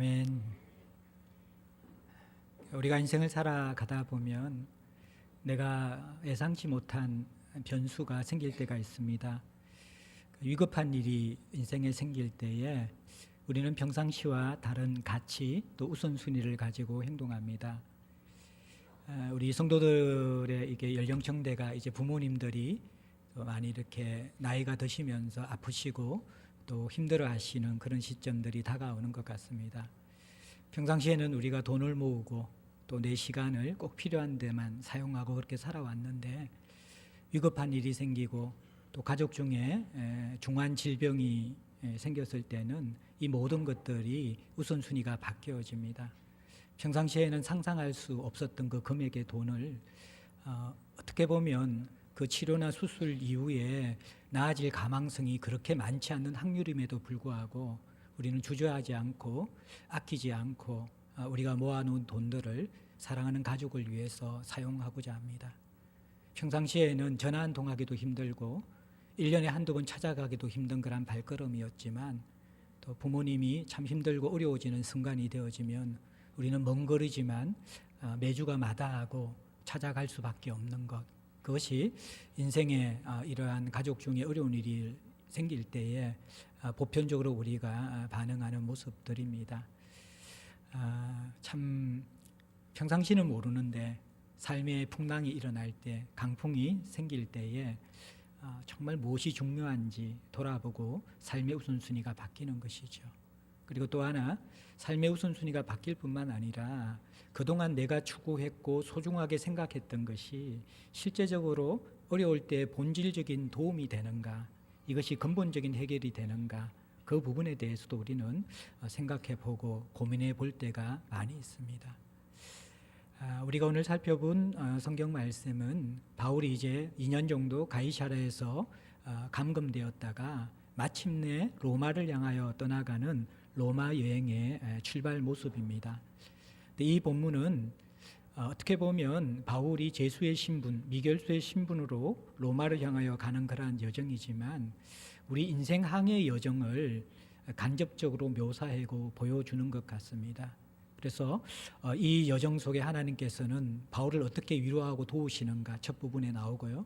아멘. 우리가 인생을 살아가다 보면 내가 예상치 못한 변수가 생길 때가 있습니다. 위급한 일이 인생에 생길 때에 우리는 평상시와 다른 가치 또 우선순위를 가지고 행동합니다. 우리 성도들의 이게 연령층대가 이제 부모님들이 많이 이렇게 나이가 드시면서 아프시고 또 힘들어하시는 그런 시점들이 다가오는 것 같습니다. 평상시에는 우리가 돈을 모으고 또 내 시간을 꼭 필요한 데만 사용하고 그렇게 살아왔는데 위급한 일이 생기고 또 가족 중에 중한 질병이 생겼을 때는 이 모든 것들이 우선순위가 바뀌어집니다. 평상시에는 상상할 수 없었던 그 금액의 돈을 어떻게 보면 그 치료나 수술 이후에 나아질 가망성이 그렇게 많지 않는 확률임에도 불구하고 우리는 주저하지 않고 아끼지 않고 우리가 모아놓은 돈들을 사랑하는 가족을 위해서 사용하고자 합니다. 평상시에는 전화 한 통하기도 힘들고 1년에 한두 번 찾아가기도 힘든 그런 발걸음이었지만 또 부모님이 참 힘들고 어려워지는 순간이 되어지면 우리는 먼 거리지만 매주가 마다하고 찾아갈 수밖에 없는 것, 그것이 인생에 이러한 가족 중에 어려운 일이 생길 때에 보편적으로 우리가 반응하는 모습들입니다. 참 평상시는 모르는데 삶의 풍랑이 일어날 때, 강풍이 생길 때에 정말 무엇이 중요한지 돌아보고 삶의 우선순위가 바뀌는 것이죠. 그리고 또 하나, 삶의 우선순위가 바뀔 뿐만 아니라 그동안 내가 추구했고 소중하게 생각했던 것이 실제적으로 어려울 때 본질적인 도움이 되는가, 이것이 근본적인 해결이 되는가, 그 부분에 대해서도 우리는 생각해 보고 고민해 볼 때가 많이 있습니다. 우리가 오늘 살펴본 성경 말씀은 바울이 이제 2년 정도 가이사랴에서 감금되었다가 마침내 로마를 향하여 떠나가는 로마 여행의 출발 모습입니다. 이 본문은 어떻게 보면 바울이 제수의 신분, 미결수의 신분으로 로마를 향하여 가는 그러한 여정이지만 우리 인생 항해의 여정을 간접적으로 묘사하고 보여주는 것 같습니다. 그래서 이 여정 속에 하나님께서는 바울을 어떻게 위로하고 도우시는가 첫 부분에 나오고요.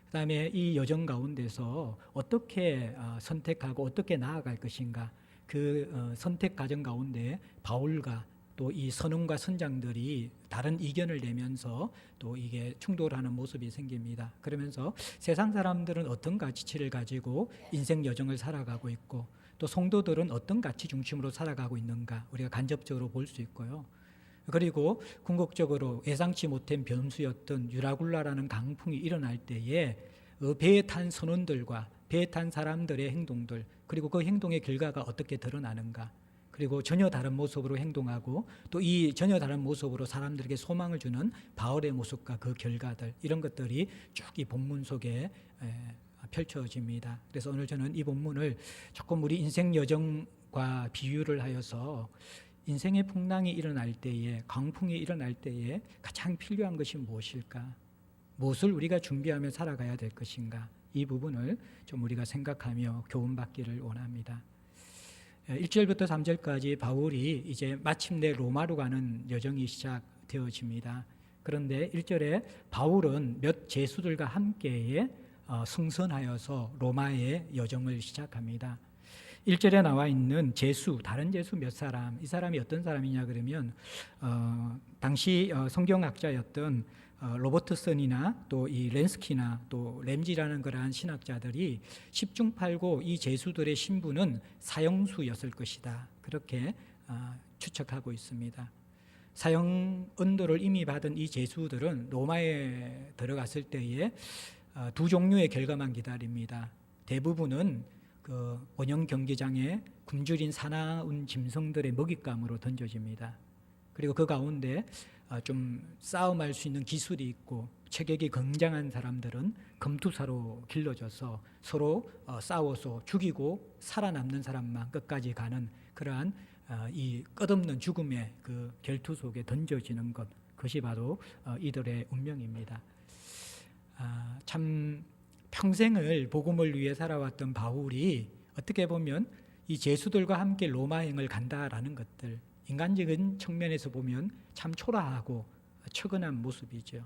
그 다음에 이 여정 가운데서 어떻게 선택하고 어떻게 나아갈 것인가, 그 선택 과정 가운데 바울과 또 이 선원과 선장들이 다른 이견을 내면서 또 이게 충돌하는 모습이 생깁니다. 그러면서 세상 사람들은 어떤 가치를 가지고 인생 여정을 살아가고 있고 또 성도들은 어떤 가치 중심으로 살아가고 있는가 우리가 간접적으로 볼 수 있고요. 그리고 궁극적으로 예상치 못한 변수였던 유라굴라라는 강풍이 일어날 때에 배에 탄 선원들과 배에 탄 사람들의 행동들, 그리고 그 행동의 결과가 어떻게 드러나는가, 그리고 전혀 다른 모습으로 행동하고 또 이 전혀 다른 모습으로 사람들에게 소망을 주는 바울의 모습과 그 결과들, 이런 것들이 쭉 이 본문 속에 펼쳐집니다. 그래서 오늘 저는 이 본문을 조금 우리 인생 여정과 비유를 하여서 인생의 풍랑이 일어날 때에, 강풍이 일어날 때에 가장 필요한 것이 무엇일까? 무엇을 우리가 준비하며 살아가야 될 것인가? 이 부분을 좀 우리가 생각하며 교훈받기를 원합니다. 1절부터 3절까지 바울이 이제 마침내 로마로 가는 여정이 시작되어집니다. 그런데 1절에 바울은 몇 제수들과 함께 승선하여서 로마의 여정을 시작합니다. 1절에 나와 있는 제수, 다른 제수 몇 사람, 이 사람이 어떤 사람이냐 그러면 당시 성경학자였던 로버트슨이나 또 이 렌스키나 또 램지라는 그러한 신학자들이 10중 8구 이 제수들의 신분은 사형수였을 것이다, 그렇게 추측하고 있습니다. 사형 언도를 이미 받은 이 제수들은 로마에 들어갔을 때에 두 종류의 결과만 기다립니다. 대부분은 그 원형 경기장에 굶주린 사나운 짐승들의 먹잇감으로 던져집니다. 그리고 그 가운데 좀 싸움할 수 있는 기술이 있고 체격이 굉장한 사람들은 검투사로 길러져서 서로 싸워서 죽이고 살아남는 사람만 끝까지 가는 그러한 이 끝없는 죽음의 그 결투 속에 던져지는 것, 그것이 바로 이들의 운명입니다. 참 평생을 복음을 위해 살아왔던 바울이 어떻게 보면 이 제수들과 함께 로마행을 간다라는 것들, 인간적인 측면에서 보면 참 초라하고 처근한 모습이죠.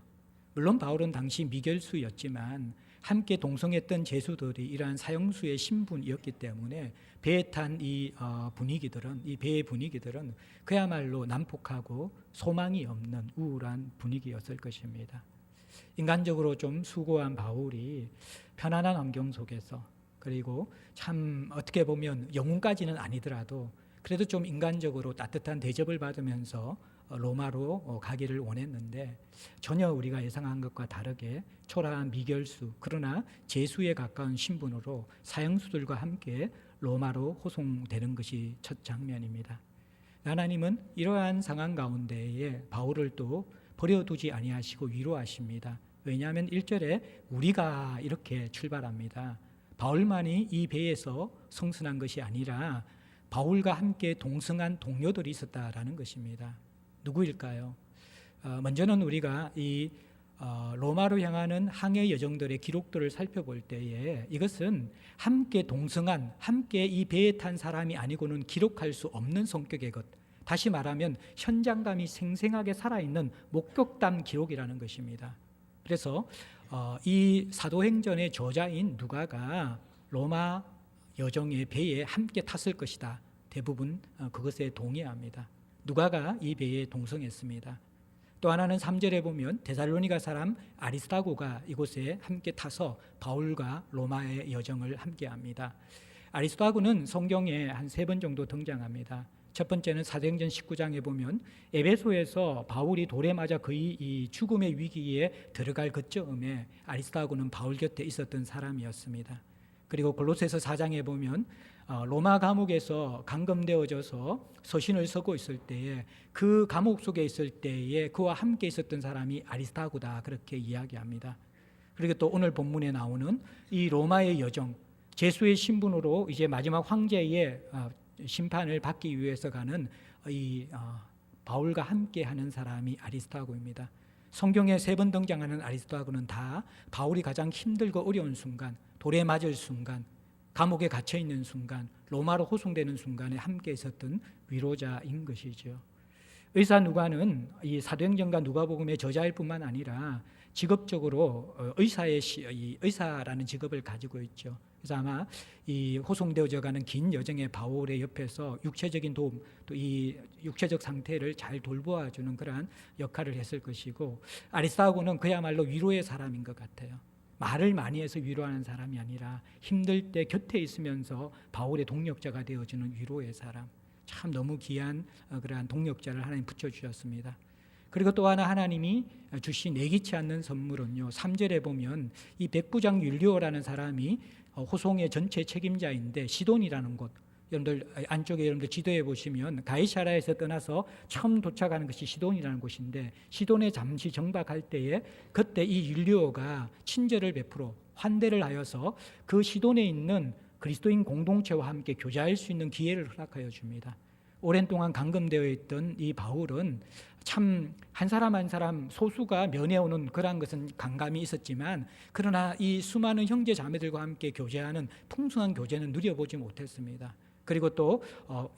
물론 바울은 당시 미결수였지만 함께 동성했던 제수들이 이러한 사형수의 신분이었기 때문에 배에 탄 이 분위기들은, 이 배의 분위기들은 그야말로 난폭하고 소망이 없는 우울한 분위기였을 것입니다. 인간적으로 좀 수고한 바울이 편안한 환경 속에서, 그리고 참 어떻게 보면 영웅까지는 아니더라도 그래도 좀 인간적으로 따뜻한 대접을 받으면서 로마로 가기를 원했는데, 전혀 우리가 예상한 것과 다르게 초라한 미결수, 그러나 제수에 가까운 신분으로 사형수들과 함께 로마로 호송되는 것이 첫 장면입니다. 하나님은 이러한 상황 가운데에 바울을 또 버려두지 아니하시고 위로하십니다. 왜냐하면 1절에 우리가 이렇게 출발합니다. 바울만이 이 배에서 성승한 것이 아니라 바울과 함께 동승한 동료들이 있었다라는 것입니다. 누구일까요? 먼저는 우리가 이 로마로 향하는 항해 여정들의 기록들을 살펴볼 때에 이것은 함께 동승한, 함께 이 배에 탄 사람이 아니고는 기록할 수 없는 성격의 것, 다시 말하면 현장감이 생생하게 살아있는 목격담 기록이라는 것입니다. 그래서 이 사도행전의 저자인 누가가 로마 여정의 배에 함께 탔을 것이다, 대부분 그것에 동의합니다. 누가가 이 배에 동승했습니다. 또 하나는 3절에 보면 데살로니가 사람 아리스다고가 이곳에 함께 타서 바울과 로마의 여정을 함께합니다. 아리스다고는 성경에 한 3번 정도 등장합니다. 첫 번째는 사도행전 19장에 보면 에베소에서 바울이 돌에 맞아 거의 이 죽음의 위기에 들어갈 그쯤에 아리스다고는 바울 곁에 있었던 사람이었습니다. 그리고 골로새서 4장에 보면 로마 감옥에서 감금되어져서 서신을 쓰고 있을 때에 그 감옥 속에 있을 때에 그와 함께 있었던 사람이 아리스다고다, 그렇게 이야기합니다. 그리고 또 오늘 본문에 나오는 이 로마의 여정, 제수의 신분으로 이제 마지막 황제의 심판을 받기 위해서 가는 이 바울과 함께 하는 사람이 아리스다고입니다. 성경에 3번 등장하는 아리스다고는 다 바울이 가장 힘들고 어려운 순간, 돌에 맞을 순간, 감옥에 갇혀 있는 순간, 로마로 호송되는 순간에 함께 있었던 위로자인 것이죠. 의사 누가는 이 사도행전과 누가복음의 저자일 뿐만 아니라 직업적으로 의사라는 직업을 가지고 있죠. 그래서 아마 이 호송되어져 가는 긴 여정의 바울의 옆에서 육체적인 도움, 또 이 육체적 상태를 잘 돌보아주는 그러한 역할을 했을 것이고, 아리스다고는 그야말로 위로의 사람인 것 같아요. 말을 많이 해서 위로하는 사람이 아니라 힘들 때 곁에 있으면서 바울의 동력자가 되어주는 위로의 사람, 참 너무 귀한 그러한 동력자를 하나님 붙여주셨습니다. 그리고 또 하나 하나님이 주신 예기치 않는 선물은요, 3절에 보면 이 백부장 율리오라는 사람이 호송의 전체 책임자인데, 시돈이라는 곳, 여러분들 안쪽에 여러분들 지도에 보시면 가이사라에서 떠나서 처음 도착하는 것이 시돈이라는 곳인데, 시돈에 잠시 정박할 때에 그때 이 율리오가 친절을 베풀어 환대를 하여서 그 시돈에 있는 그리스도인 공동체와 함께 교제할 수 있는 기회를 허락하여 줍니다. 오랜 동안 감금되어 있던 이 바울은 참 한 사람 한 사람 소수가 면해오는 그러한 것은 감감이 있었지만, 그러나 이 수많은 형제 자매들과 함께 교제하는 풍성한 교제는 누려보지 못했습니다. 그리고 또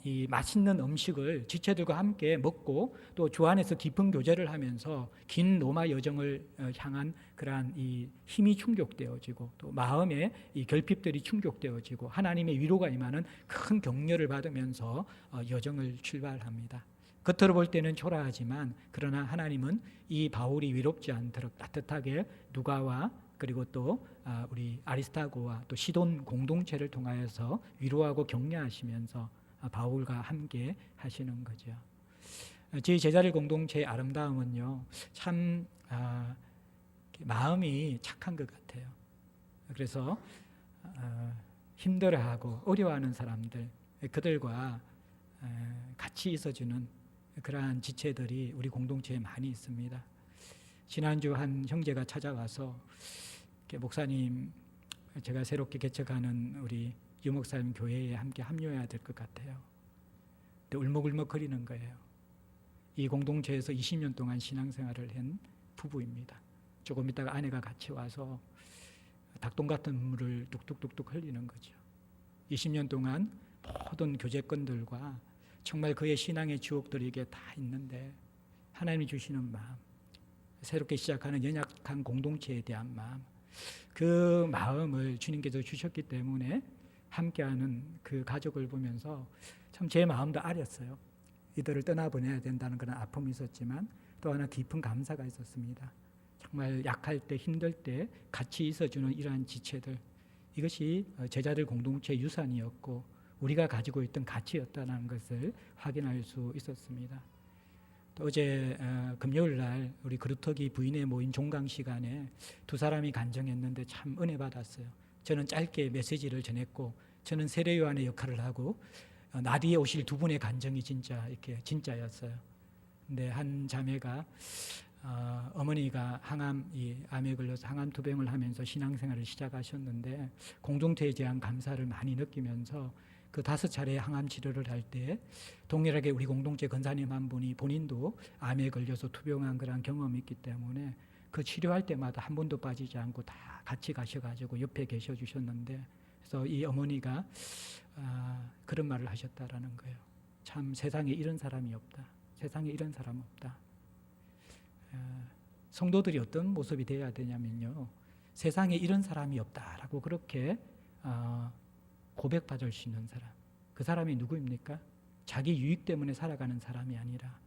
이 맛있는 음식을 지체들과 함께 먹고 또 주 안에서 깊은 교제를 하면서 긴 로마 여정을 향한 그러한 이 힘이 충족되어지고, 또 마음의 이 결핍들이 충족되어지고 하나님의 위로가 임하는 큰 격려를 받으면서 여정을 출발합니다. 겉으로 볼 때는 초라하지만 그러나 하나님은 이 바울이 위롭지 않도록 따뜻하게 누가와 그리고 또 우리 아리스다고와 또 시돈 공동체를 통하여서 위로하고 격려하시면서 바울과 함께 하시는 거죠. 저희 제자들 공동체의 아름다움은요, 참 마음이 착한 것 같아요. 그래서 힘들어하고 어려워하는 사람들, 그들과 같이 있어주는 그러한 지체들이 우리 공동체에 많이 있습니다. 지난주 한 형제가 찾아와서 목사님, 제가 새롭게 개척하는 우리 유 목사님 교회에 함께 합류해야 될 것 같아요. 근데 울먹울먹 거리는 거예요. 이 공동체에서 20년 동안 신앙생활을 한 부부입니다. 조금 있다가 아내가 같이 와서 닭똥 같은 눈물을 뚝뚝뚝뚝 흘리는 거죠. 20년 동안 모든 교제권들과 정말 그의 신앙의 주옥들이 이게 다 있는데 하나님이 주시는 마음, 새롭게 시작하는 연약한 공동체에 대한 마음, 그 마음을 주님께서 주셨기 때문에 함께하는 그 가족을 보면서 참 제 마음도 아렸어요. 이들을 떠나보내야 된다는 그런 아픔이 있었지만 또 하나 깊은 감사가 있었습니다. 정말 약할 때, 힘들 때 같이 있어주는 이러한 지체들, 이것이 제자들 공동체의 유산이었고 우리가 가지고 있던 가치였다는 것을 확인할 수 있었습니다. 또 어제 금요일 날 우리 그루터기 부인의 모인 종강 시간에 두 사람이 간증했는데 참 은혜 받았어요. 저는 짧게 메시지를 전했고 저는 세례 요한의 역할을 하고 나뒤에 오실 두 분의 간증이 진짜 이렇게 진짜였어요. 근데 한 자매가 어머니가 암에 걸려서 항암 투병을 하면서 신앙생활을 시작하셨는데 공동체에 대한 감사를 많이 느끼면서 그 5차례 항암 치료를 할 때 동일하게 우리 공동체 권사님 한 분이 본인도 암에 걸려서 투병한 그런 경험이 있기 때문에 그 치료할 때마다 한 번도 빠지지 않고 다 같이 가셔가지고 옆에 계셔 주셨는데, 그래서 이 어머니가 그런 말을 하셨다라는 거예요. 참 세상에 이런 사람이 없다. 세상에 이런 사람 없다. 성도들이 어떤 모습이 되어야 되냐면요, 세상에 이런 사람이 없다라고 그렇게 고백받을 수 있는 사람. 그 사람이 누구입니까? 자기 유익 때문에 살아가는 사람이 아니라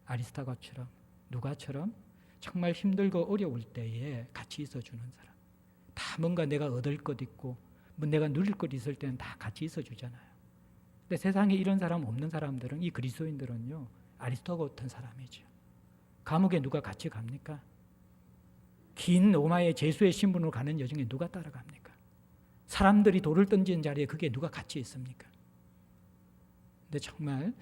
아리스타고처럼, 누가처럼 정말 힘들고 어려울 때에 같이 있어주는 사람. 다 뭔가 내가 얻을 것 있고 내가 누릴 것 있을 때는 다 같이 있어주잖아요. 근데 세상에 이런 사람 없는 사람들은, 이 그리스도인들은요, 아리스토고 같은 사람이죠. 감옥에 누가 같이 갑니까? 긴 로마의 제수의 신분으로 가는 여정에 누가 따라갑니까? 사람들이 돌을 던지는 자리에 그게 누가 같이 있습니까? 근데 정말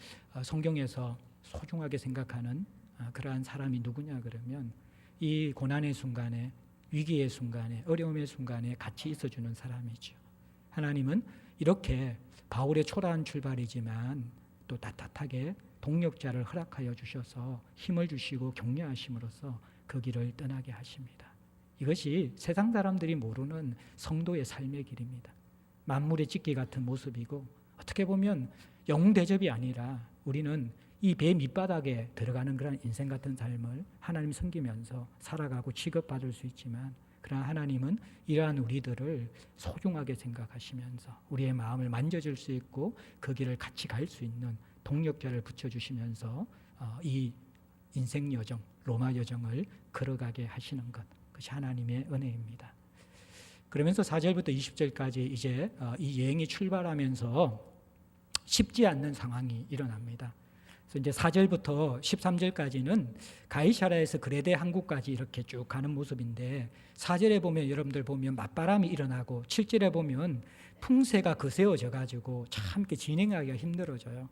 성경에서 소중하게 생각하는 그러한 사람이 누구냐 그러면 이 고난의 순간에, 위기의 순간에, 어려움의 순간에 같이 있어주는 사람이죠. 하나님은 이렇게 바울의 초라한 출발이지만 또 따뜻하게 동력자를 허락하여 주셔서 힘을 주시고 격려하심으로써 그 길을 떠나게 하십니다. 이것이 세상 사람들이 모르는 성도의 삶의 길입니다. 만물의 찢기 같은 모습이고, 어떻게 보면 영웅 대접이 아니라 우리는 이 배 밑바닥에 들어가는 그런 인생 같은 삶을 하나님 섬기면서 살아가고 취급받을 수 있지만, 그러나 하나님은 이러한 우리들을 소중하게 생각하시면서 우리의 마음을 만져줄 수 있고 그 길을 같이 갈 수 있는 동력자를 붙여주시면서 이 인생 여정, 로마 여정을 걸어가게 하시는 것, 그것이 하나님의 은혜입니다. 그러면서 4절부터 20절까지 이제 이 여행이 출발하면서 쉽지 않는 상황이 일어납니다. 그래서 이제 4절부터 13절까지는 가이사랴에서 그레데 항구까지 이렇게 쭉 가는 모습인데, 4절에 보면 여러분들 보면 맞바람이 일어나고 7절에 보면 풍세가 거세어져 가지고 참 이렇게 진행하기가 힘들어져요.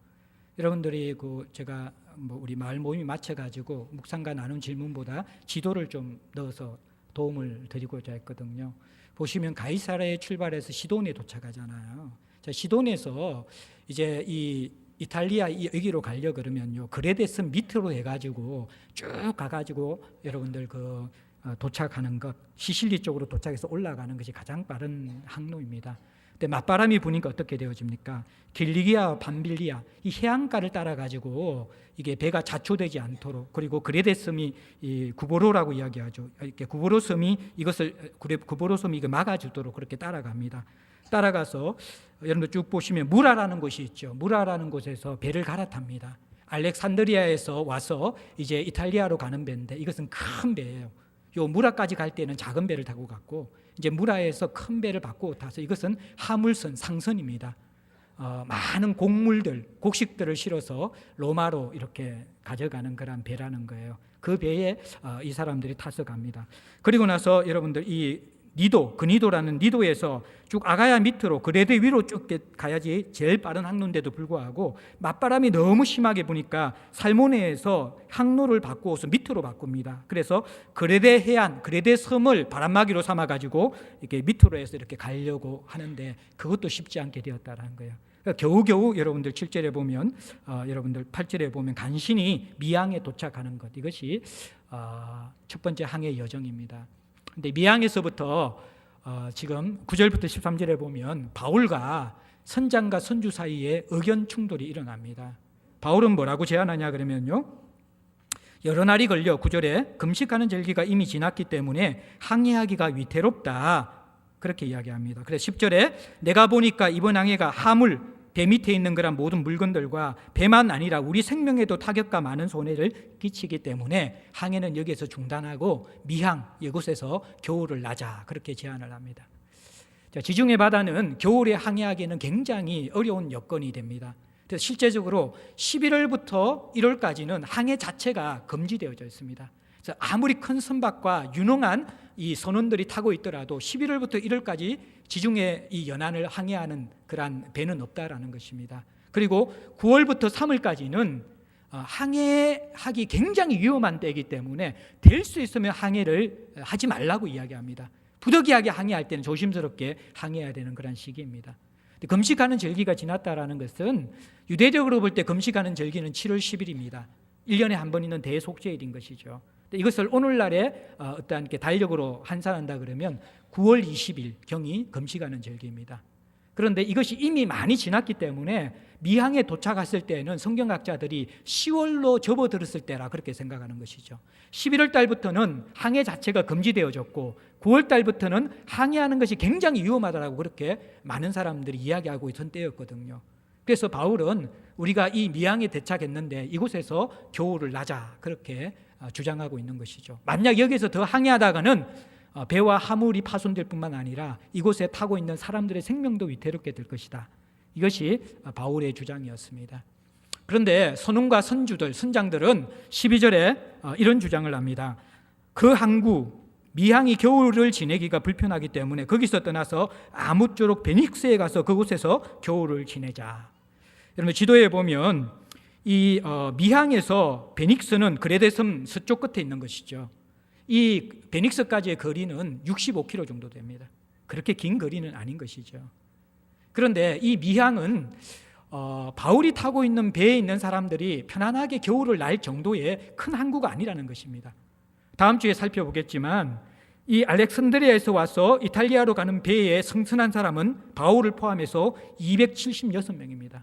여러분들이 제가 우리 마을 모임이 맞춰 가지고 묵상과 나눈 질문보다 지도를 좀 넣어서 도움을 드리고자 했거든요. 보시면 가이사랴에 출발해서 시돈에 도착하잖아요. 자, 시돈에서 이제 이 이탈리아 여기로 가려 그러면요, 그레데스 밑으로 해가지고 쭉 가가지고 여러분들 도착하는 것, 시실리 쪽으로 도착해서 올라가는 것이 가장 빠른 항로입니다. 근데 맞바람이 부니까 어떻게 되어집니까? 길리기아, 밤빌리아 이 해안가를 따라 가지고 이게 배가 자초되지 않도록, 그리고 그레데섬이 이 구보로라고 이야기하죠. 이렇게 구보로 섬이 이거 막아주도록 그렇게 따라갑니다. 따라가서 여러분들 쭉 보시면 무라라는 곳이 있죠. 무라라는 곳에서 배를 갈아탑니다. 알렉산드리아에서 와서 이제 이탈리아로 가는 배인데 이것은 큰 배예요. 요 무라까지 갈 때는 작은 배를 타고 갔고, 이제 무라에서 큰 배를 받고 타서 이것은 화물선, 상선입니다. 많은 곡식들을 실어서 로마로 이렇게 가져가는 그런 배라는 거예요. 그 배에 이 사람들이 타서 갑니다. 그리고 나서 여러분들 이 그니도라는 니도에서 쭉 아가야 밑으로 그레데 위로 쭉 가야지 제일 빠른 항로인데도 불구하고 맞바람이 너무 심하게 부니까 살모네에서 항로를 바꾸어서 밑으로 바꿉니다. 그래서 그레데 해안, 그레데 섬을 바람막이로 삼아가지고 이렇게 밑으로 해서 이렇게 가려고 하는데 그것도 쉽지 않게 되었다는 거예요. 그러니까 겨우겨우 여러분들 7절에 보면, 여러분들 8절에 보면 간신히 미양에 도착하는 것, 이것이 첫 번째 항해 여정입니다. 근데 미양에서부터 지금 9절부터 13절에 보면 바울과 선장과 선주 사이에 의견 충돌이 일어납니다. 바울은 뭐라고 제안하냐 그러면요, 여러 날이 걸려 9절에 금식하는 절기가 이미 지났기 때문에 항해하기가 위태롭다 그렇게 이야기합니다. 그래서 10절에 내가 보니까 이번 항해가 하물 배 밑에 있는 그런 모든 물건들과 배만 아니라 우리 생명에도 타격과 많은 손해를 끼치기 때문에 항해는 여기에서 중단하고 미항 이곳에서 겨울을 나자 그렇게 제안을 합니다. 자, 지중해 바다는 겨울에 항해하기에는 굉장히 어려운 여건이 됩니다. 그래서 실제적으로 11월부터 1월까지는 항해 자체가 금지되어져 있습니다. 그래서 아무리 큰 선박과 유능한 이 선원들이 타고 있더라도 11월부터 1월까지 지중해 이 연안을 항해하는 그러한 배는 없다라는 것입니다. 그리고 9월부터 3월까지는 항해하기 굉장히 위험한 때이기 때문에 될 수 있으면 항해를 하지 말라고 이야기합니다. 부득이하게 항해할 때는 조심스럽게 항해해야 되는 그런 시기입니다. 금식하는 절기가 지났다라는 것은 유대적으로 볼 때 금식하는 절기는 7월 10일입니다. 1년에 한 번 있는 대속죄일인 것이죠. 이것을 오늘날에 어떠한 달력으로 환산한다 그러면 9월 20일 경이 금식하는 절기입니다. 그런데 이것이 이미 많이 지났기 때문에 미항에 도착했을 때는 성경학자들이 10월로 접어들었을 때라 그렇게 생각하는 것이죠. 11월 달부터는 항해 자체가 금지되어졌고 9월 달부터는 항해하는 것이 굉장히 위험하다라고 그렇게 많은 사람들이 이야기하고 있던 때였거든요. 그래서 바울은 우리가 이 미항에 도착했는데 이곳에서 겨울을 나자 그렇게 주장하고 있는 것이죠. 만약 여기서 더 항해하다가는 배와 화물이 파손될 뿐만 아니라 이곳에 타고 있는 사람들의 생명도 위태롭게 될 것이다. 이것이 바울의 주장이었습니다. 그런데 선원과 선주들, 선장들은 12절에 이런 주장을 합니다. 그 항구 미항이 겨울을 지내기가 불편하기 때문에 거기서 떠나서 아무쪼록 베닉스에 가서 그곳에서 겨울을 지내자. 여러분 지도에 보면 이 미항에서 베닉스는 그레데 섬 서쪽 끝에 있는 것이죠. 이 베닉스까지의 거리는 65km 정도 됩니다. 그렇게 긴 거리는 아닌 것이죠. 그런데 이 미항은 바울이 타고 있는 배에 있는 사람들이 편안하게 겨울을 날 정도의 큰 항구가 아니라는 것입니다. 다음 주에 살펴보겠지만 이 알렉산드리아에서 와서 이탈리아로 가는 배에 승선한 사람은 바울을 포함해서 276명입니다.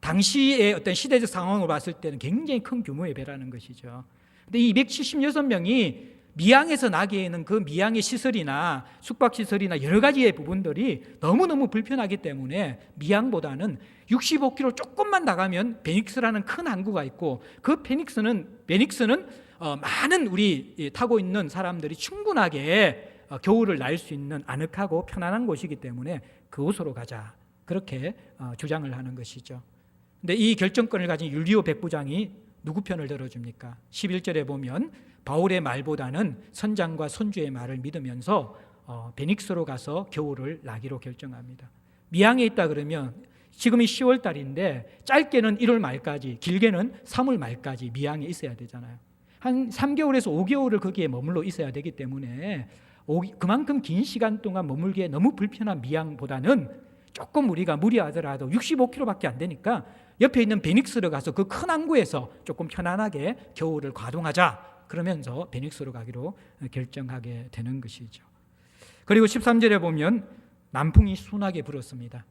당시의 어떤 시대적 상황을 봤을 때는 굉장히 큰 규모의 배라는 것이죠. 근데 이 276명이 미항에서 나기에는 그 미항의 시설이나 숙박시설이나 여러 가지의 부분들이 너무너무 불편하기 때문에 미항보다는 65km 조금만 나가면 베닉스라는 큰 항구가 있고 그 베닉스는 많은 우리 타고 있는 사람들이 충분하게 겨울을 날 수 있는 아늑하고 편안한 곳이기 때문에 그곳으로 가자 그렇게 주장을 하는 것이죠. 근데 이 결정권을 가진 율리오 백부장이 누구 편을 들어줍니까? 11절에 보면 바울의 말보다는 선장과 선주의 말을 믿으면서 베닉스로 가서 겨울을 나기로 결정합니다. 미항에 있다 그러면 지금이 10월 달인데 짧게는 1월 말까지 길게는 3월 말까지 미항에 있어야 되잖아요. 한 3개월에서 5개월을 거기에 머물러 있어야 되기 때문에 그만큼 긴 시간 동안 머물기에 너무 불편한 미항보다는 조금 우리가 무리하더라도 65km밖에 안 되니까 옆에 있는 베닉스로 가서 그 큰 항구에서 조금 편안하게 겨울을 과동하자 그러면서 베닉스로 가기로 결정하게 되는 것이죠. 그리고 13절에 보면 남풍이 순하게 불었습니다.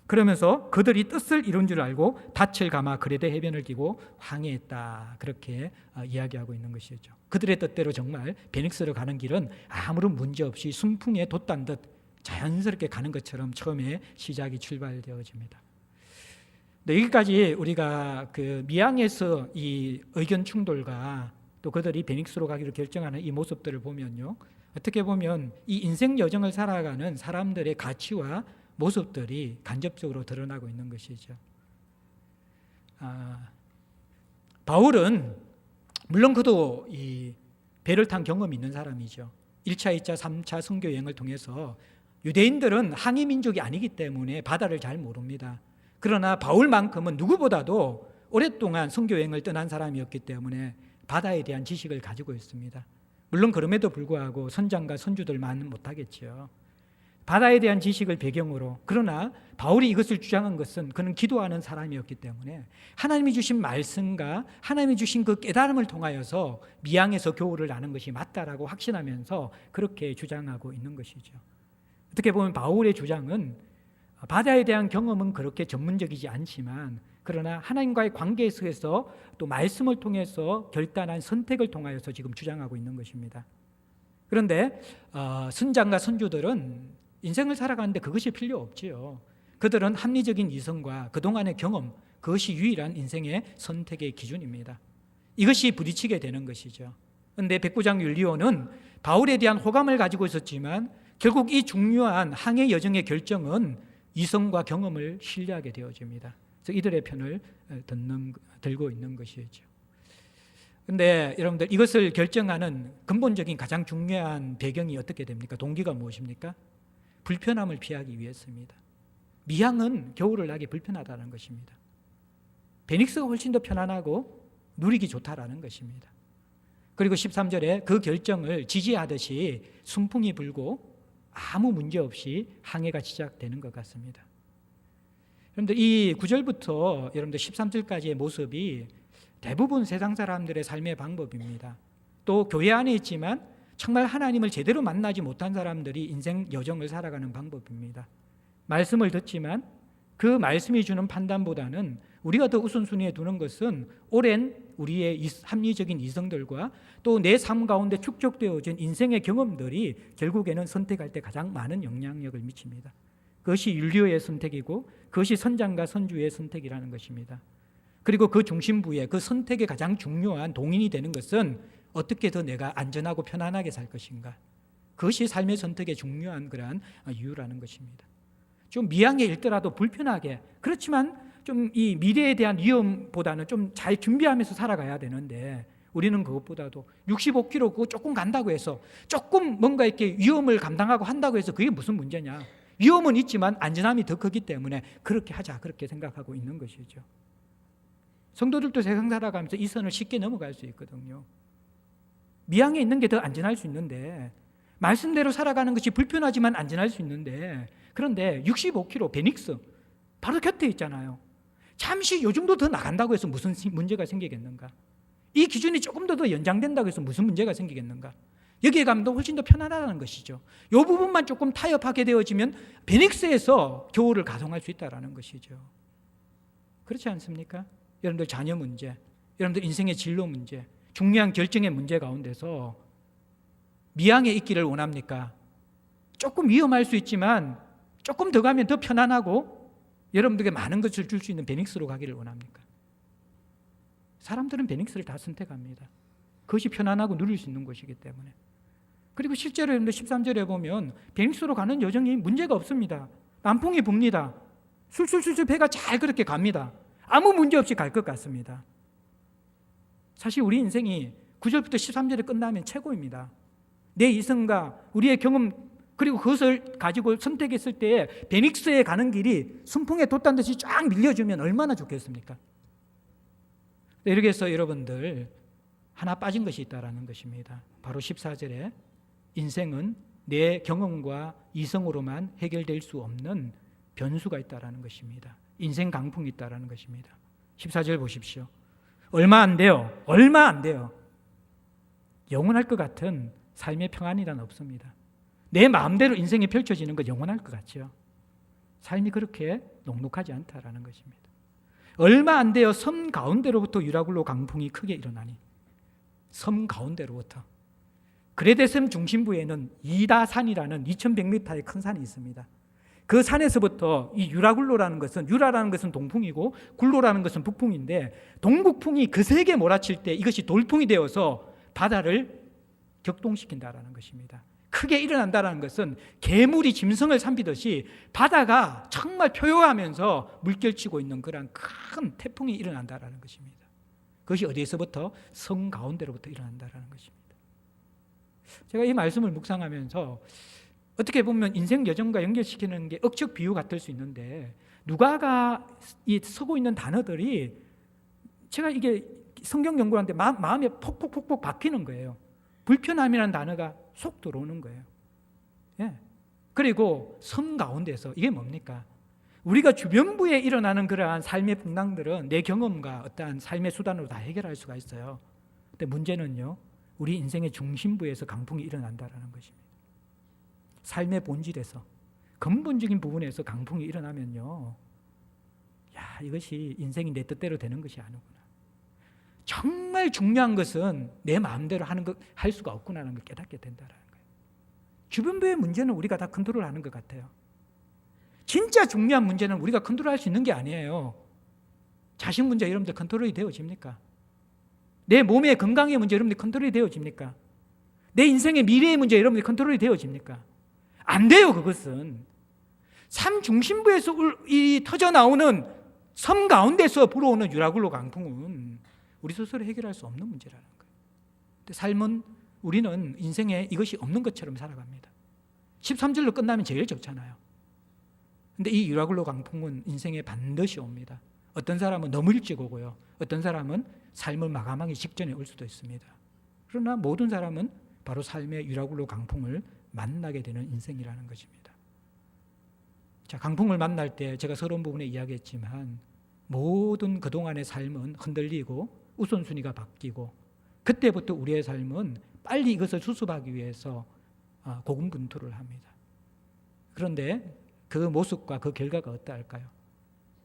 그러면서 그들이 뜻을 이룬 줄 알고 닻을 감아 그레데 해변을 끼고 항해했다 그렇게 이야기하고 있는 것이죠. 그들의 뜻대로 정말 베닉스로 가는 길은 아무런 문제 없이 순풍에 돛단 듯 자연스럽게 가는 것처럼 처음에 시작이 출발되어집니다. 네, 여기까지 우리가 그 미항에서 이 의견 충돌과 또 그들이 베닉스로 가기로 결정하는 이 모습들을 보면요, 어떻게 보면 이 인생 여정을 살아가는 사람들의 가치와 모습들이 간접적으로 드러나고 있는 것이죠. 바울은 물론 그도 이 배를 탄 경험이 있는 사람이죠. 1차, 2차, 3차 선교 여행을 통해서 유대인들은 항해 민족이 아니기 때문에 바다를 잘 모릅니다. 그러나 바울만큼은 누구보다도 오랫동안 선교 여행을 떠난 사람이었기 때문에 바다에 대한 지식을 가지고 있습니다. 물론 그럼에도 불구하고 선장과 선주들만은 못하겠죠. 바다에 대한 지식을 배경으로, 그러나 바울이 이것을 주장한 것은 그는 기도하는 사람이었기 때문에 하나님이 주신 말씀과 하나님이 주신 그 깨달음을 통하여서 미항에서 겨울을 나는 것이 맞다라고 확신하면서 그렇게 주장하고 있는 것이죠. 어떻게 보면 바울의 주장은 바다에 대한 경험은 그렇게 전문적이지 않지만 그러나 하나님과의 관계 속에서 또 말씀을 통해서 결단한 선택을 통하여서 지금 주장하고 있는 것입니다. 그런데 선장과 선주들은 인생을 살아가는데 그것이 필요 없지요. 그들은 합리적인 이성과 그동안의 경험, 그것이 유일한 인생의 선택의 기준입니다. 이것이 부딪히게 되는 것이죠. 그런데 백부장 율리오는 바울에 대한 호감을 가지고 있었지만 결국 이 중요한 항해 여정의 결정은 이성과 경험을 신뢰하게 되어집니다. 그래서 이들의 편을 들고 있는 것이죠. 그런데 여러분들 이것을 결정하는 근본적인 가장 중요한 배경이 어떻게 됩니까? 동기가 무엇입니까? 불편함을 피하기 위해서입니다. 미항은 겨울을 나기 불편하다는 것입니다. 베닉스가 훨씬 더 편안하고 누리기 좋다라는 것입니다. 그리고 13절에 그 결정을 지지하듯이 순풍이 불고 아무 문제 없이 항해가 시작되는 것 같습니다. 여러분들 이 9절부터 여러분들 13절까지의 모습이 대부분 세상 사람들의 삶의 방법입니다. 또 교회 안에 있지만 정말 하나님을 제대로 만나지 못한 사람들이 인생 여정을 살아가는 방법입니다. 말씀을 듣지만 그 말씀이 주는 판단보다는 우리가 더 우선순위에 두는 것은 오랜 우리의 합리적인 이성들과 또 내 삶 가운데 축적되어진 인생의 경험들이 결국에는 선택할 때 가장 많은 영향력을 미칩니다. 그것이 율리오의 선택이고 그것이 선장과 선주의 선택이라는 것입니다. 그리고 그 중심부에 그 선택의 가장 중요한 동인이 되는 것은 어떻게 더 내가 안전하고 편안하게 살 것인가. 그것이 삶의 선택의 중요한 그러한 이유라는 것입니다. 좀 미항에 있더라도 불편하게, 그렇지만 좀 이 미래에 대한 위험보다는 좀 잘 준비하면서 살아가야 되는데 우리는 그것보다도 65km 그거 조금 간다고 해서 조금 뭔가 이렇게 위험을 감당하고 한다고 해서 그게 무슨 문제냐. 위험은 있지만 안전함이 더 크기 때문에 그렇게 하자, 그렇게 생각하고 있는 것이죠. 성도들도 세상 살아가면서 이 선을 쉽게 넘어갈 수 있거든요. 미항에 있는 게 더 안전할 수 있는데, 말씀대로 살아가는 것이 불편하지만 안전할 수 있는데, 그런데 65km 베닉스 바로 곁에 있잖아요. 잠시 요 정도 더 나간다고 해서 무슨 문제가 생기겠는가? 이 기준이 조금 더 연장된다고 해서 무슨 문제가 생기겠는가? 여기에 가면 훨씬 더 편안하다는 것이죠. 이 부분만 조금 타협하게 되어지면 베닉스에서 겨울을 가동할 수 있다는 것이죠. 그렇지 않습니까? 여러분들 자녀 문제, 여러분들 인생의 진로 문제, 중요한 결정의 문제 가운데서 미항에 있기를 원합니까? 조금 위험할 수 있지만 조금 더 가면 더 편안하고 여러분들에게 많은 것을 줄 수 있는 베닉스로 가기를 원합니까? 사람들은 베닉스를 다 선택합니다. 그것이 편안하고 누릴 수 있는 것이기 때문에. 그리고 실제로 여러분들 13절에 보면 베닉스로 가는 여정이 문제가 없습니다. 남풍이 붑니다. 술술술술 배가 잘 그렇게 갑니다. 아무 문제 없이 갈 것 같습니다. 사실 우리 인생이 9절부터 13절에 끝나면 최고입니다. 내 이성과 우리의 경험 그리고 그것을 가지고 선택했을 때 베닉스에 가는 길이 순풍에 돛단 듯이 쫙 밀려주면 얼마나 좋겠습니까? 이렇게 해서 여러분들 하나 빠진 것이 있다는 것입니다. 바로 14절에 인생은 내 경험과 이성으로만 해결될 수 없는 변수가 있다는 것입니다. 인생 강풍이 있다는 것입니다. 14절 보십시오. 얼마 안 돼요. 얼마 안 돼요. 영원할 것 같은 삶의 평안이란 없습니다. 내 마음대로 인생이 펼쳐지는 건 영원할 것 같죠. 삶이 그렇게 녹록하지 않다라는 것입니다. 얼마 안 돼요. 섬 가운데로부터 유라굴로 강풍이 크게 일어나니. 섬 가운데로부터. 그레데섬 중심부에는 이다산이라는 2100m의 큰 산이 있습니다. 그 산에서부터 이 유라굴로라는 것은, 유라라는 것은 동풍이고 굴로라는 것은 북풍인데, 동북풍이 거세게 몰아칠 때 이것이 돌풍이 되어서 바다를 격동시킨다라는 것입니다. 크게 일어난다는 것은 괴물이 짐승을 삼비듯이 바다가 정말 표효하면서 물결치고 있는 그런 큰 태풍이 일어난다는 것입니다. 그것이 어디에서부터? 성 가운데로부터 일어난다는 것입니다. 제가 이 말씀을 묵상하면서 어떻게 보면 인생 여정과 연결시키는 게 억측 비유 같을 수 있는데, 누가가 이 쓰고 있는 단어들이 제가 이게 성경 연구하는데 마음에 폭폭폭폭 박히는 거예요. 불편함이라는 단어가 속 들어오는 거예요. 예. 그리고 섬 가운데서 이게 뭡니까? 우리가 주변부에 일어나는 그러한 삶의 풍랑들은 내 경험과 어떠한 삶의 수단으로 다 해결할 수가 있어요. 근데 문제는요, 우리 인생의 중심부에서 강풍이 일어난다는 것입니다. 삶의 본질에서, 근본적인 부분에서 강풍이 일어나면요, 야, 이것이 인생이 내 뜻대로 되는 것이 아니구나. 정말 중요한 것은 내 마음대로 할 수가 없구나라는 걸 깨닫게 된다는 거예요. 주변부의 문제는 우리가 다 컨트롤하는 것 같아요. 진짜 중요한 문제는 우리가 컨트롤할 수 있는 게 아니에요. 자식 문제 여러분들 컨트롤이 되어집니까? 내 몸의 건강의 문제 여러분들 컨트롤이 되어집니까? 내 인생의 미래의 문제 여러분들 컨트롤이 되어집니까? 안 돼요. 그것은 삶 중심부에서 터져 나오는 섬 가운데서 불어오는 유라굴로 강풍은 우리 스스로 해결할 수 없는 문제라는 거예요. 근데 삶은 우리는 인생에 이것이 없는 것처럼 살아갑니다. 13절로 끝나면 제일 좋잖아요. 근데 이 유라굴로 강풍은 인생에 반드시 옵니다. 어떤 사람은 너무 일찍 오고요. 어떤 사람은 삶을 마감하기 직전에 올 수도 있습니다. 그러나 모든 사람은 바로 삶의 유라굴로 강풍을 만나게 되는 인생이라는 것입니다. 자, 강풍을 만날 때 제가 서론 부분에 이야기했지만 모든 그동안의 삶은 흔들리고 우선순위가 바뀌고 그때부터 우리의 삶은 빨리 이것을 수습하기 위해서 고군분투를 합니다. 그런데 그 모습과 그 결과가 어떠할까요?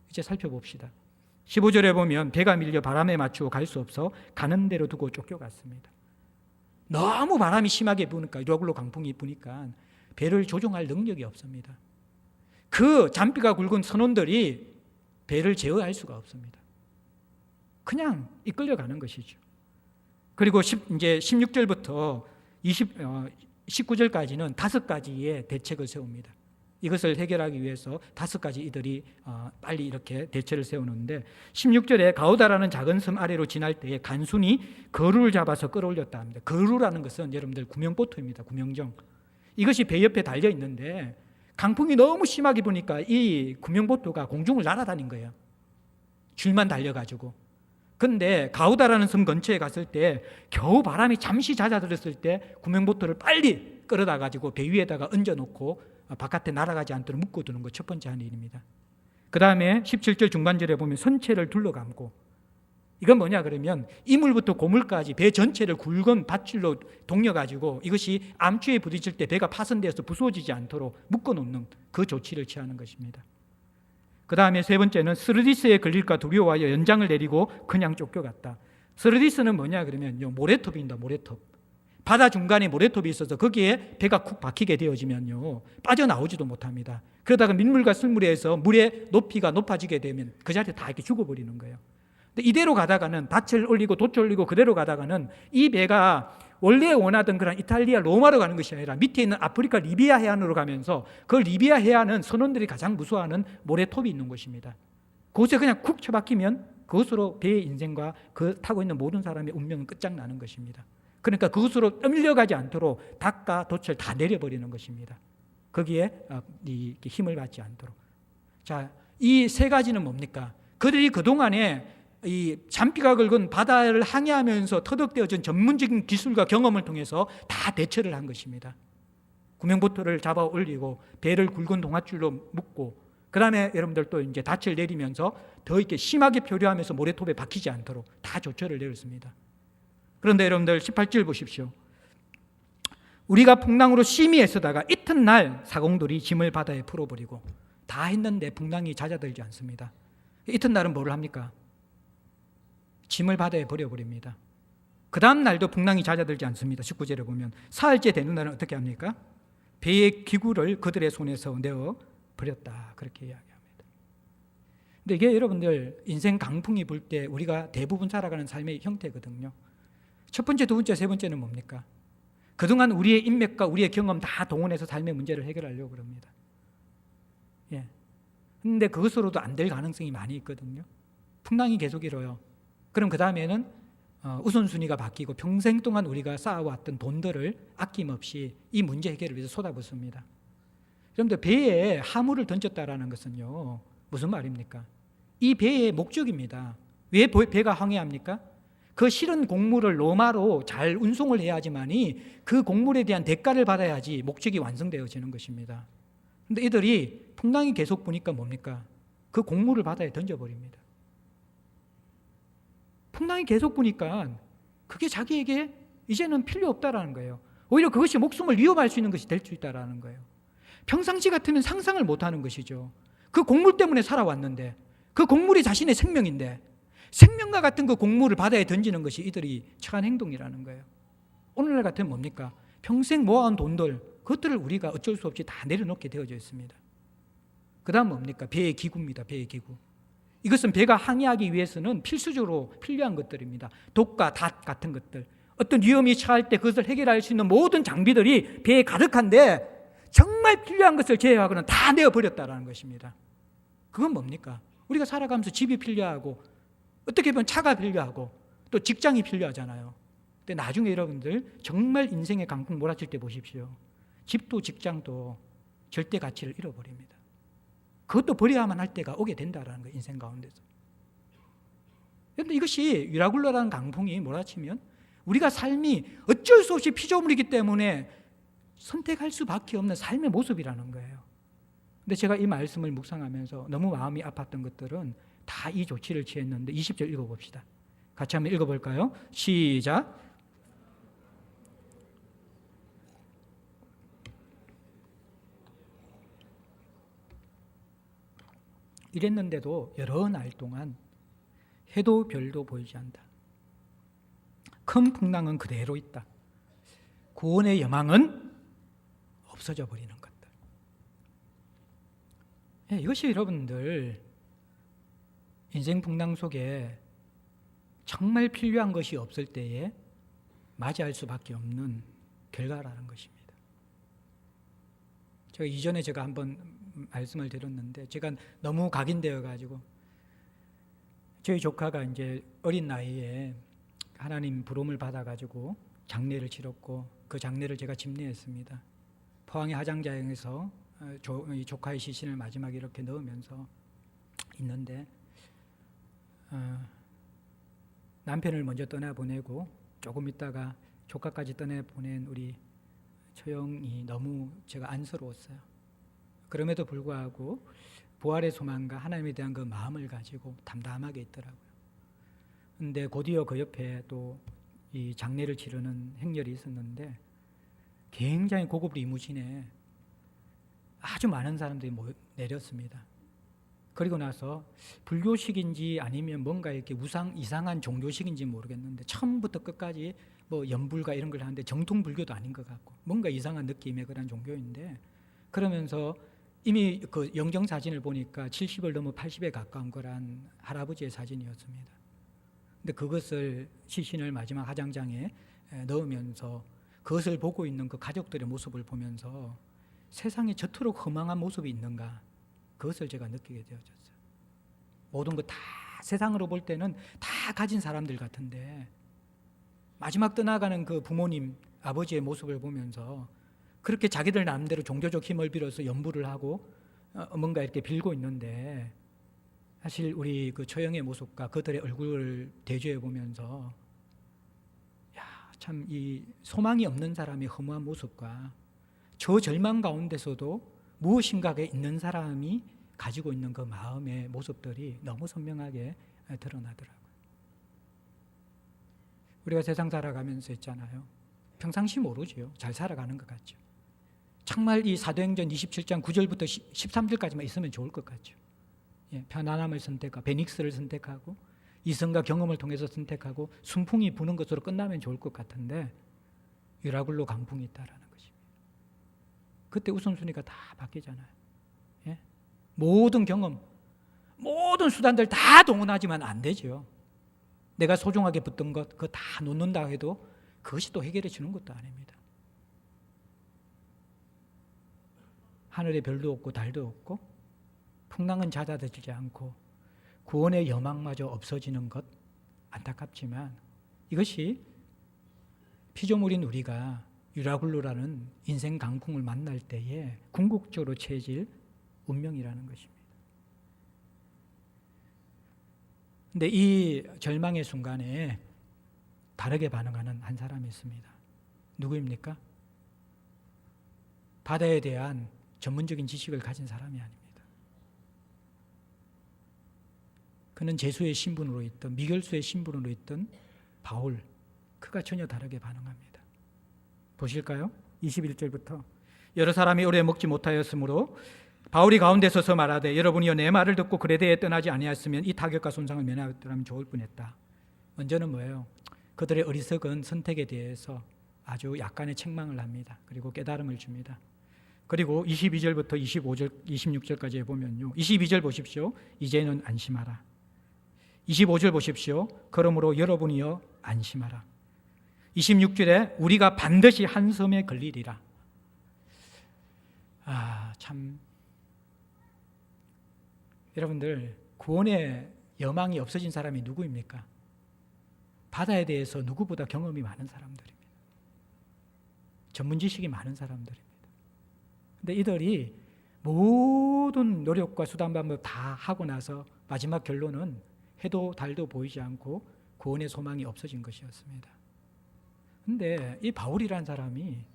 이제 살펴봅시다. 15절에 보면 배가 밀려 바람에 맞추고 갈 수 없어 가는 대로 두고 쫓겨갔습니다. 너무 바람이 심하게 부니까 유라굴로 강풍이 부니까 배를 조종할 능력이 없습니다. 그 잔비가 굵은 선원들이 배를 제어할 수가 없습니다. 그냥 이끌려가는 것이죠. 그리고 이제 16절부터 19절까지는 5가지의 대책을 세웁니다. 이것을 해결하기 위해서 5가지 이들이 빨리 이렇게 대책을 세우는데 16절에 가우다라는 작은 섬 아래로 지날 때에 간순히 거루를 잡아서 끌어올렸다 합니다. 거루라는 것은 여러분들 구명보트입니다. 구명정. 이것이 배 옆에 달려 있는데 강풍이 너무 심하게 부니까 이 구명보트가 공중을 날아다닌 거예요. 줄만 달려가지고. 근데 가우다라는 섬 근처에 갔을 때 겨우 바람이 잠시 잦아들었을 때 구명보트를 빨리 끌어다 가지고 배 위에다가 얹어놓고 바깥에 날아가지 않도록 묶어두는 것 첫 번째 한 일입니다. 그 다음에 17절 중반절에 보면 선체를 둘러감고, 이건 뭐냐 그러면 이물부터 고물까지 배 전체를 굵은 밧줄로 동여가지고 이것이 암추에 부딪힐 때 배가 파손되어서 부서지지 않도록 묶어놓는 그 조치를 취하는 것입니다. 그 다음에 세 번째는 스르디스에 걸릴까 두려워하여 연장을 내리고 그냥 쫓겨갔다. 스르디스는 뭐냐 그러면 모래톱입니다. 모래톱. 바다 중간에 모래톱이 있어서 거기에 배가 쿡 박히게 되어지면요 빠져나오지도 못합니다. 그러다가 민물과 쓸물에서 물의 높이가 높아지게 되면 그 자리에 다 이렇게 죽어버리는 거예요. 근데 이대로 가다가는 닻을 올리고 돛을 올리고 그대로 가다가는 이 배가 원래 원하던 그런 이탈리아 로마로 가는 것이 아니라 밑에 있는 아프리카 리비아 해안으로 가면서 그 리비아 해안은 선원들이 가장 무서워하는 모래톱이 있는 곳입니다. 그곳에 그냥 쿡 쳐박히면 그것으로 배의 인생과 그 타고 있는 모든 사람의 운명은 끝장나는 것입니다. 그러니까 그것으로 떠밀려가지 않도록 닭과 돛을 다 내려버리는 것입니다. 거기에 힘을 받지 않도록. 자, 이 세 가지는 뭡니까? 그들이 그동안에 이 잔비가 굵은 바다를 항해하면서 터득되어진 전문적인 기술과 경험을 통해서 다 대처를 한 것입니다. 구명보트를 잡아 올리고 배를 굵은 동아줄로 묶고 그 다음에 여러분들 또 이제 닻을 내리면서 더 이렇게 심하게 표류하면서 모래톱에 박히지 않도록 다 조처를 내렸습니다. 그런데 여러분들 18절 보십시오. 우리가 풍랑으로 심히 애쓰다가 이튿날 사공들이 짐을 바다에 풀어버리고, 다 했는데 풍랑이 잦아들지 않습니다. 이튿날은 뭐를 합니까? 짐을 바다에 버려버립니다. 그 다음 날도 풍랑이 잦아들지 않습니다. 19절에 보면 사흘째 되는 날은 어떻게 합니까? 배의 기구를 그들의 손에서 내어 버렸다, 그렇게 이야기합니다. 근데 이게 여러분들 인생 강풍이 불 때 우리가 대부분 살아가는 삶의 형태거든요. 첫 번째, 두 번째, 세 번째는 뭡니까? 그동안 우리의 인맥과 우리의 경험 다 동원해서 삶의 문제를 해결하려고 그럽니다. 그런데 그것으로도 안 될 가능성이 많이 있거든요. 풍랑이 계속 일어요. 그럼 그 다음에는 우선순위가 바뀌고 평생 동안 우리가 쌓아왔던 돈들을 아낌없이 이 문제 해결을 위해서 쏟아붓습니다. 여러분들 배에 화물을 던졌다라는 것은요 무슨 말입니까? 이 배의 목적입니다. 왜 배가 항해합니까? 그 실은 곡물을 로마로 잘 운송을 해야지만이 그 곡물에 대한 대가를 받아야지 목적이 완성되어지는 것입니다. 그런데 이들이 풍랑이 계속 부니까 뭡니까? 그 곡물을 바다에 던져버립니다. 풍랑이 계속 부니까 그게 자기에게 이제는 필요 없다라는 거예요. 오히려 그것이 목숨을 위협할 수 있는 것이 될 수 있다라는 거예요. 평상시 같으면 상상을 못하는 것이죠. 그 곡물 때문에 살아왔는데 그 곡물이 자신의 생명인데 생명과 같은 그 곡물을 바다에 던지는 것이 이들이 처한 행동이라는 거예요. 오늘날 같으면 뭡니까? 평생 모아온 돈들, 그것들을 우리가 어쩔 수 없이 다 내려놓게 되어져 있습니다. 그 다음 뭡니까? 배의 기구입니다. 배의 기구. 이것은 배가 항해하기 위해서는 필수적으로 필요한 것들입니다. 독과 닷 같은 것들, 어떤 위험이 처할 때 그것을 해결할 수 있는 모든 장비들이 배에 가득한데 정말 필요한 것을 제외하고는 다 내어버렸다는 것입니다. 그건 뭡니까? 우리가 살아가면서 집이 필요하고 어떻게 보면 차가 필요하고 또 직장이 필요하잖아요. 근데 나중에 여러분들 정말 인생의 강풍 몰아칠 때 보십시오. 집도 직장도 절대 가치를 잃어버립니다. 그것도 버려야만 할 때가 오게 된다는 거예요. 인생 가운데서. 그런데 이것이 유라굴로라는 강풍이 몰아치면 우리가 삶이 어쩔 수 없이 피조물이기 때문에 선택할 수밖에 없는 삶의 모습이라는 거예요. 근데 제가 이 말씀을 묵상하면서 너무 마음이 아팠던 것들은 다 이 조치를 취했는데 20절 읽어봅시다. 같이 한번 읽어볼까요? 시작. 이랬는데도 여러 날 동안 해도 별도 보이지 않는다. 큰 풍랑은 그대로 있다. 구원의 여망은 없어져 버리는 것들. 이것이 여러분들 인생 풍랑 속에 정말 필요한 것이 없을 때에 맞이할 수밖에 없는 결과라는 것입니다. 제가 이전에 한번 말씀을 드렸는데 제가 너무 각인되어 가지고 저희 조카가 이제 어린 나이에 하나님 부름을 받아 가지고 장례를 치렀고 그 장례를 제가 집례했습니다. 포항의 하장자영에서 조카의 시신을 마지막에 이렇게 넣으면서 있는데 남편을 먼저 떠나보내고 조금 있다가 조카까지 떠나보낸 우리 처형이 너무 제가 안쓰러웠어요. 그럼에도 불구하고 부활의 소망과 하나님에 대한 그 마음을 가지고 담담하게 있더라고요. 근데 곧이어 그 옆에 또 이 장례를 치르는 행렬이 있었는데 굉장히 고급 리무진에 아주 많은 사람들이 내렸습니다. 그리고 나서 불교식인지 아니면 뭔가 이렇게 이상한 종교식인지 모르겠는데 처음부터 끝까지 뭐 연불가 이런 걸 하는데 정통 불교도 아닌 것 같고 뭔가 이상한 느낌의 그런 종교인데 그러면서 이미 그 영정 사진을 보니까 70을 넘어 80에 가까운 거란 할아버지의 사진이었습니다. 근데 그것을 시신을 마지막 화장장에 넣으면서 그것을 보고 있는 그 가족들의 모습을 보면서 세상에 저토록 허망한 모습이 있는가 그것을 제가 느끼게 되어졌어요. 모든 거 다 세상으로 볼 때는 다 가진 사람들 같은데 마지막 떠나가는 그 부모님 아버지의 모습을 보면서 그렇게 자기들 나름대로 종교적 힘을 빌어서 연부를 하고 뭔가 이렇게 빌고 있는데 사실 우리 그 처형의 모습과 그들의 얼굴을 대조해 보면서 참 이 소망이 없는 사람의 허무한 모습과 저 절망 가운데서도 무엇인가에 있는 사람이 가지고 있는 그 마음의 모습들이 너무 선명하게 드러나더라고요. 우리가 세상 살아가면서 있잖아요. 평상시 모르지요. 잘 살아가는 것 같죠. 정말 이 사도행전 27장 9절부터 13절까지만 있으면 좋을 것 같죠. 편안함을 선택하고 베닉스를 선택하고 이성과 경험을 통해서 선택하고 순풍이 부는 것으로 끝나면 좋을 것 같은데 유라굴로 강풍이 있다라는 것입니다. 그때 우선순위가 다 바뀌잖아요. 모든 경험, 모든 수단들 다 동원하지만 안 되죠. 내가 소중하게 붙던 것 그거 다 놓는다 해도 그것이 또 해결해 주는 것도 아닙니다. 하늘에 별도 없고 달도 없고 풍랑은 잦아들지 않고 구원의 여망마저 없어지는 것 안타깝지만 이것이 피조물인 우리가 유라굴로라는 인생 강풍을 만날 때에 궁극적으로 처해질 운명이라는 것입니다. 근데 이 절망의 순간에 다르게 반응하는 한 사람이 있습니다. 누구입니까? 바다에 대한 전문적인 지식을 가진 사람이 아닙니다. 그는 제수의 신분으로 있던 미결수의 신분으로 있던 바울, 그가 전혀 다르게 반응합니다. 보실까요? 21절부터 여러 사람이 오래 먹지 못하였으므로 바울이 가운데 서서 말하되 여러분이여 내 말을 듣고 그레데에 떠나지 아니하였으면 이 타격과 손상을 면하였더라면 좋을 뻔했다. 먼저는 뭐예요? 그들의 어리석은 선택에 대해서 아주 약간의 책망을 합니다. 그리고 깨달음을 줍니다. 그리고 22절부터 25절, 26절까지 보면요. 22절 보십시오. 이제는 안심하라. 25절 보십시오. 그러므로 여러분이여 안심하라. 26절에 우리가 반드시 한 섬에 걸리리라. 참 여러분들, 구원의 여망이 없어진 사람이 누구입니까? 바다에 대해서 누구보다 경험이 많은 사람들입니다. 전문 지식이 많은 사람들입니다. 근데 이들이 모든 노력과 수단 방법 다 하고 나서 마지막 결론은 해도 달도 보이지 않고 구원의 소망이 없어진 것이었습니다. 근데 이 바울이라는 사람이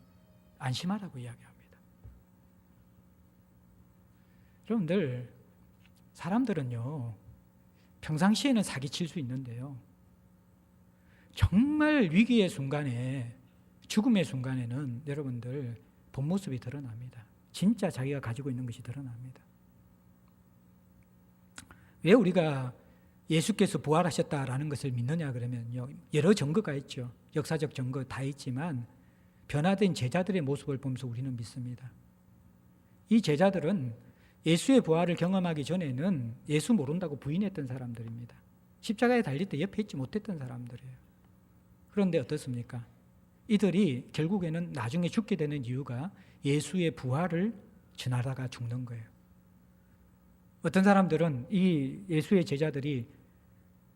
안심하라고 이야기합니다. 여러분들, 사람들은요, 평상시에는 사기칠 수 있는데요, 정말 위기의 순간에, 죽음의 순간에는 여러분들 본 모습이 드러납니다. 진짜 자기가 가지고 있는 것이 드러납니다. 왜 우리가 예수께서 부활하셨다라는 것을 믿느냐 그러면요, 여러 증거가 있죠. 역사적 증거 다 있지만 변화된 제자들의 모습을 보면서 우리는 믿습니다. 이 제자들은 예수의 부활을 경험하기 전에는 예수 모른다고 부인했던 사람들입니다. 십자가에 달릴 때 옆에 있지 못했던 사람들이에요. 그런데 어떻습니까? 이들이 결국에는 나중에 죽게 되는 이유가 예수의 부활을 전하다가 죽는 거예요. 어떤 사람들은 이 예수의 제자들이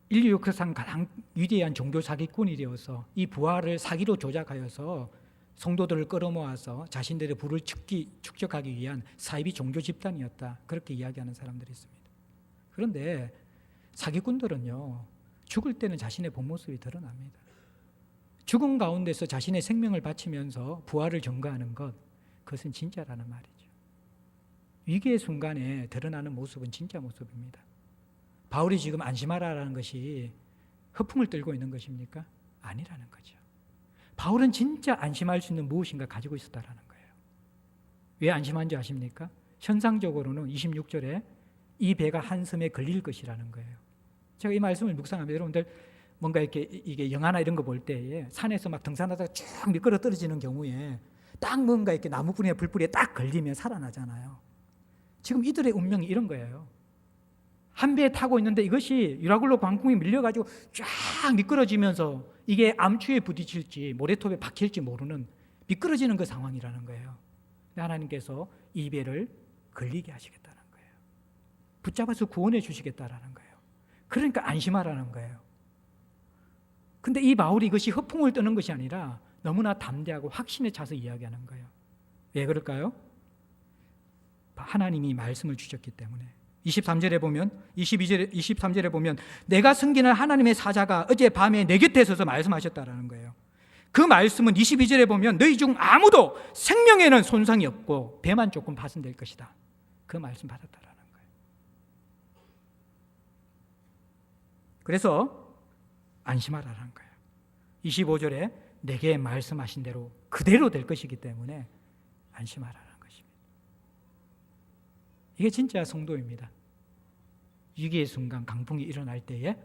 인류 역사상 가장 위대한 종교 사기꾼이 되어서 이 부활을 사기로 조작하여서 성도들을 끌어모아서 자신들의 부를 축적하기 위한 사이비 종교 집단이었다. 그렇게 이야기하는 사람들이 있습니다. 그런데 사기꾼들은요, 죽을 때는 자신의 본 모습이 드러납니다. 죽음 가운데서 자신의 생명을 바치면서 부활을 전가하는 것, 그것은 진짜라는 말이죠. 위기의 순간에 드러나는 모습은 진짜 모습입니다. 바울이 지금 안심하라라는 것이 허풍을 떨고 있는 것입니까? 아니라는 거죠. 바울은 진짜 안심할 수 있는 무엇인가 가지고 있었다라는 거예요. 왜 안심한지 아십니까? 현상적으로는 26절에 이 배가 한 섬에 걸릴 것이라는 거예요. 제가 이 말씀을 묵상하면 여러분들 뭔가 이게 영화나 이런 거 볼 때에 산에서 막 등산하다가 쭉 미끄러 떨어지는 경우에 딱 뭔가 이렇게 나무뿌리나 불뿌리에 딱 걸리면 살아나잖아요. 지금 이들의 운명이 이런 거예요. 한 배에 타고 있는데 이것이 유라굴로 광풍이 밀려가지고 쫙 미끄러지면서 이게 암추에 부딪힐지 모래톱에 박힐지 모르는 미끄러지는 그 상황이라는 거예요. 하나님께서 이 배를 걸리게 하시겠다는 거예요. 붙잡아서 구원해 주시겠다라는 거예요. 그러니까 안심하라는 거예요. 근데 이 바울이 이것이 허풍을 떠는 것이 아니라 너무나 담대하고 확신에 차서 이야기하는 거예요. 왜 그럴까요? 하나님이 말씀을 주셨기 때문에. 23절에 보면 23절에 보면 내가 섬기는 하나님의 사자가 어젯밤에 내 곁에 서서 말씀하셨다라는 거예요. 그 말씀은 22절에 보면 너희 중 아무도 생명에는 손상이 없고 배만 조금 파손될 것이다. 그 말씀 받았다라는 거예요. 그래서 안심하라는 거예요. 25절에 내게 말씀하신 대로 그대로 될 것이기 때문에 안심하라는 것입니다. 이게 진짜 성도입니다. 위기의 순간, 강풍이 일어날 때에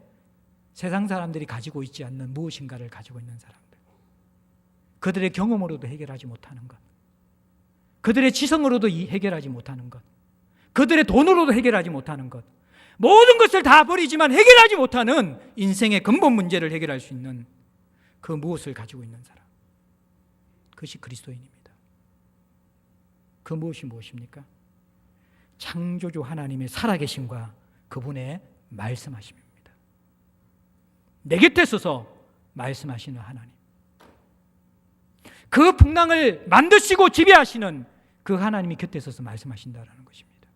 세상 사람들이 가지고 있지 않는 무엇인가를 가지고 있는 사람들, 그들의 경험으로도 해결하지 못하는 것, 그들의 지성으로도 해결하지 못하는 것, 그들의 돈으로도 해결하지 못하는 것, 모든 것을 다 버리지만 해결하지 못하는 인생의 근본 문제를 해결할 수 있는 그 무엇을 가지고 있는 사람, 그것이 그리스도인입니다. 그 무엇이 무엇입니까? 창조주 하나님의 살아계심과 그분의 말씀하심입니다. 내 곁에 서서 말씀하시는 하나님, 그 풍랑을 만드시고 지배하시는 그 하나님이 곁에 서서 말씀하신다라는 것입니다.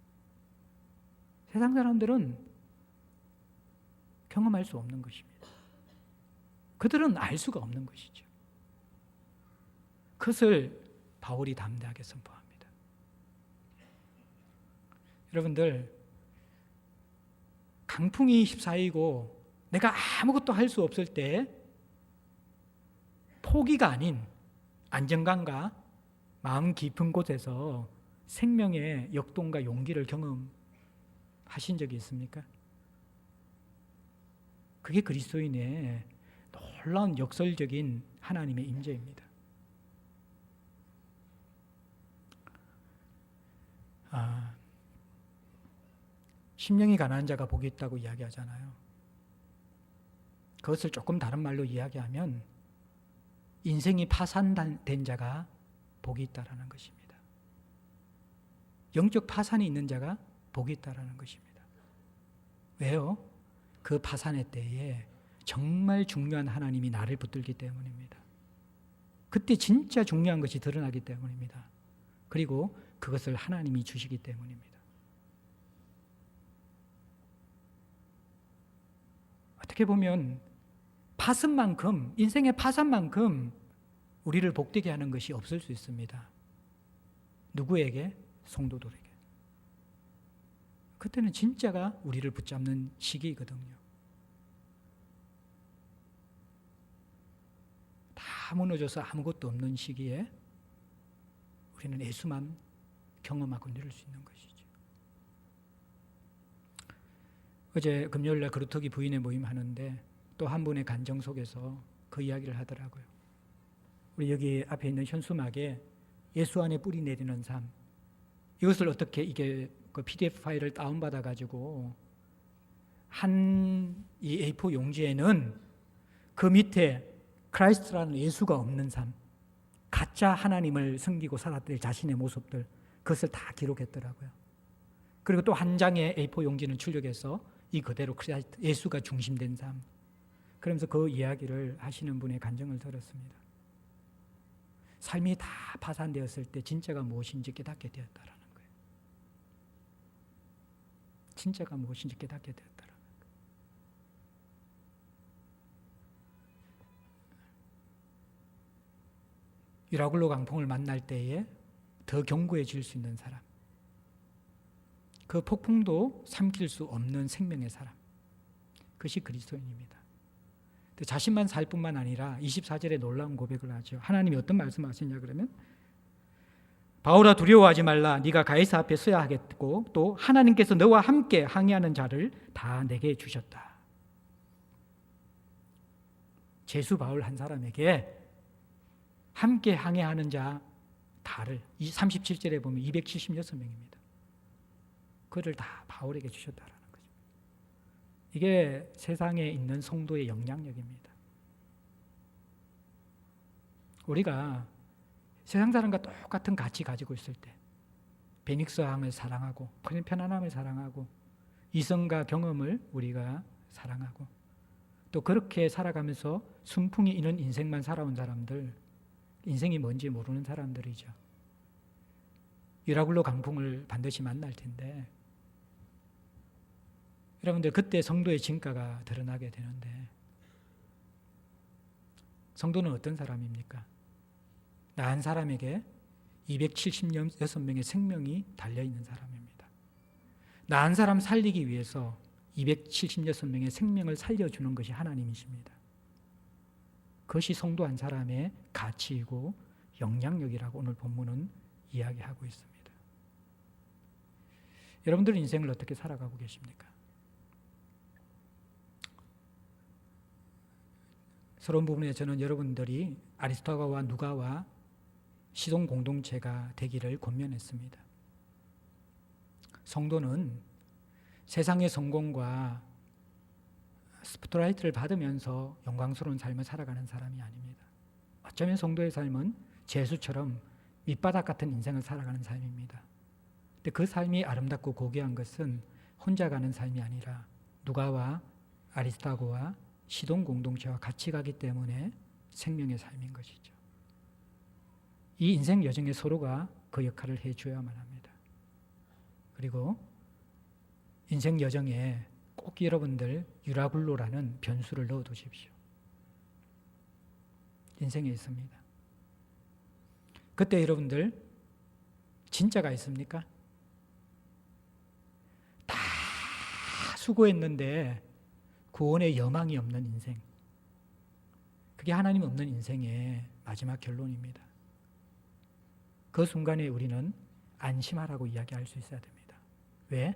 세상 사람들은 경험할 수 없는 것입니다. 그들은 알 수가 없는 것이죠. 그것을 바울이 담대하게 선포합니다. 여러분들, 강풍이 휩싸이고 내가 아무것도 할 수 없을 때 포기가 아닌 안정감과 마음 깊은 곳에서 생명의 역동과 용기를 경험하신 적이 있습니까? 그게 그리스도인의 놀라운 역설적인 하나님의 임재입니다. 심령이 가난한 자가 복이 있다고 이야기하잖아요. 그것을 조금 다른 말로 이야기하면 인생이 파산된 자가 복이 있다라는 것입니다. 영적 파산이 있는 자가 복이 있다라는 것입니다. 왜요? 그 파산의 때에 정말 중요한 하나님이 나를 붙들기 때문입니다. 그때 진짜 중요한 것이 드러나기 때문입니다. 그리고 그것을 하나님이 주시기 때문입니다. 어떻게 보면 파산만큼, 인생의 파산만큼 우리를 복되게 하는 것이 없을 수 있습니다. 누구에게? 성도들에게. 그때는 진짜가 우리를 붙잡는 시기이거든요. 다 무너져서 아무것도 없는 시기에 우리는 예수만 경험하고 누릴 수 있는 것이죠. 어제 금요일날 그루터기 부인의 모임 하는데 또 한 분의 간정 속에서 그 이야기를 하더라고요. 우리 여기 앞에 있는 현수막에 예수 안에 뿌리 내리는 삶, 이것을 어떻게 이게 그 PDF 파일을 다운받아 가지고 한 이 A4 용지에는 그 밑에 크라이스트라는 예수가 없는 삶, 가짜 하나님을 섬기고 살았던 자신의 모습들, 그것을 다 기록했더라고요. 그리고 또 한 장의 A4 용지는 출력해서 이 그대로 크라이스트, 예수가 중심된 삶, 그러면서 그 이야기를 하시는 분의 간증을 들었습니다. 삶이 다 파산되었을 때 진짜가 무엇인지 깨닫게 되었다라는 거예요. 진짜가 무엇인지 깨닫게 되었다라는 거예요. 유라굴로 강풍을 만날 때에 더 견고해질 수 있는 사람, 그 폭풍도 삼킬 수 없는 생명의 사람, 그것이 그리스도인입니다. 자신만 살 뿐만 아니라 24절에 놀라운 고백을 하죠. 하나님이 어떤 말씀을 하시냐 그러면, 바울아 두려워하지 말라. 네가 가이사 앞에 서야 하겠고 또 하나님께서 너와 함께 항해하는 자를 다 내게 주셨다. 제수 바울 한 사람에게 함께 항해하는 자 다를 37절에 보면 276명입니다. 그를 다 바울에게 주셨다라는 거죠. 이게 세상에 있는 성도의 영향력입니다. 우리가 세상 사람과 똑같은 가치 가지고 있을 때 베닉스함을 사랑하고 편안함을 사랑하고 이성과 경험을 우리가 사랑하고 또 그렇게 살아가면서 순풍이 있는 인생만 살아온 사람들, 인생이 뭔지 모르는 사람들이죠. 유라굴로 강풍을 반드시 만날 텐데 여러분들 그때 성도의 진가가 드러나게 되는데, 성도는 어떤 사람입니까? 나 한 사람에게 276명의 생명이 달려있는 사람입니다. 나 한 사람 살리기 위해서 276명의 생명을 살려주는 것이 하나님이십니다. 그것이 성도 한 사람의 가치이고 영향력이라고 오늘 본문은 이야기하고 있습니다. 여러분들은 인생을 어떻게 살아가고 계십니까? 서론 부분에 저는 여러분들이 아리스토가와 누가와 시동 공동체가 되기를 권면했습니다. 성도는 세상의 성공과 스포트라이트를 받으면서 영광스러운 삶을 살아가는 사람이 아닙니다. 어쩌면 성도의 삶은 제수처럼 밑바닥 같은 인생을 살아가는 삶입니다. 근데 그 삶이 아름답고 고귀한 것은 혼자 가는 삶이 아니라 누가와 아리스토고와 시동 공동체와 같이 가기 때문에 생명의 삶인 것이죠. 이 인생 여정에 서로가 그 역할을 해줘야만 합니다. 그리고 인생 여정에 꼭 여러분들 유라굴로라는 변수를 넣어두십시오. 인생에 있습니다. 그때 여러분들 진짜가 있습니까? 다 수고했는데 구원의 여망이 없는 인생, 그게 하나님 없는 인생의 마지막 결론입니다. 그 순간에 우리는 안심하라고 이야기할 수 있어야 됩니다. 왜?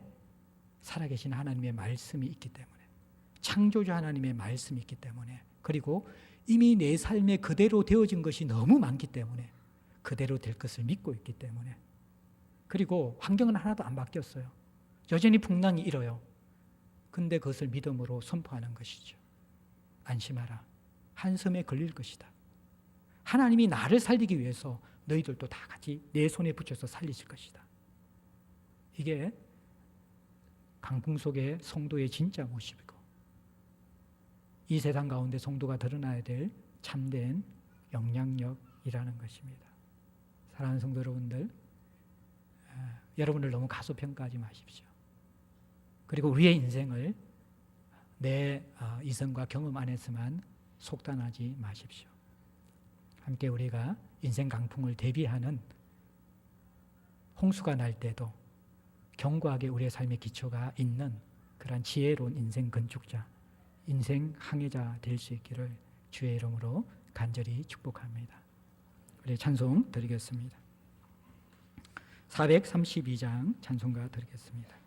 살아계신 하나님의 말씀이 있기 때문에, 창조주 하나님의 말씀이 있기 때문에, 그리고 이미 내 삶에 그대로 되어진 것이 너무 많기 때문에, 그대로 될 것을 믿고 있기 때문에, 그리고 환경은 하나도 안 바뀌었어요. 여전히 풍랑이 일어요. 근데 그것을 믿음으로 선포하는 것이죠. 안심하라. 한섬에 걸릴 것이다. 하나님이 나를 살리기 위해서 너희들도 다 같이 내 손에 붙여서 살리실 것이다. 이게 강풍 속의 성도의 진짜 모습이고, 이 세상 가운데 성도가 드러나야 될 참된 영향력이라는 것입니다. 사랑하는 성도 여러분들, 여러분을 너무 가소평가하지 마십시오. 그리고 우리의 인생을 내 이성과 경험 안에서만 속단하지 마십시오. 함께 우리가 인생 강풍을 대비하는, 홍수가 날 때도 견고하게 우리의 삶의 기초가 있는 그러한 지혜로운 인생 건축자, 인생 항해자 될 수 있기를 주의 이름으로 간절히 축복합니다. 우리 찬송 드리겠습니다. 432장 찬송가 드리겠습니다.